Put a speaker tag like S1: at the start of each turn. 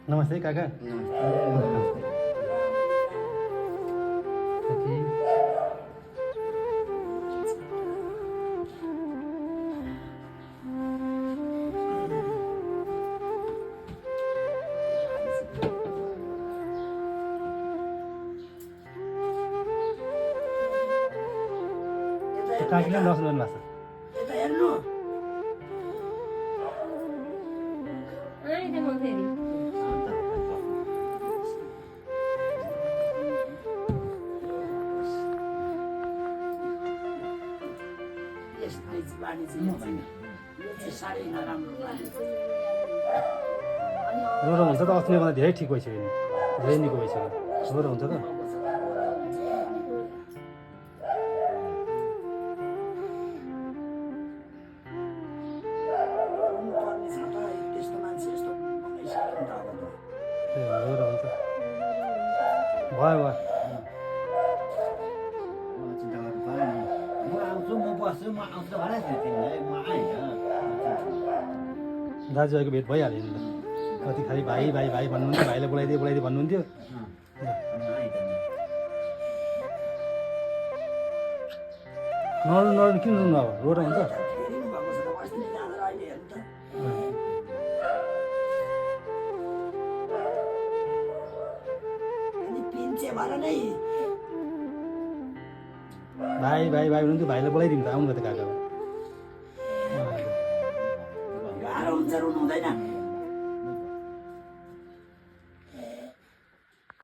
S1: नमस्ते काका काकीले दर्शन गर्नु भएको ज्वरो हुन्छ त अस्ति भन्दा धेरै ठिक भइसक्यो नि धेरै निको भइसक्यो ज्वरो हुन्छ त ज्वरो हुन्छ भयो भयो दाजुभाइको भेट भइहाल्यो नि त कति खालि भाइ भाइ भाइ भन्नुहुन्थ्यो भाइले बोलाइदियो भन्नुहुन्थ्यो नरुनु किन रुनु अब रोएर हुन्छ भाइ भाइ भाइ हुनुहुन्थ्यो भाइले बोलाइदिनु त आउनु त काका
S2: गाह्रो हुन्छ रुनु हुँदैन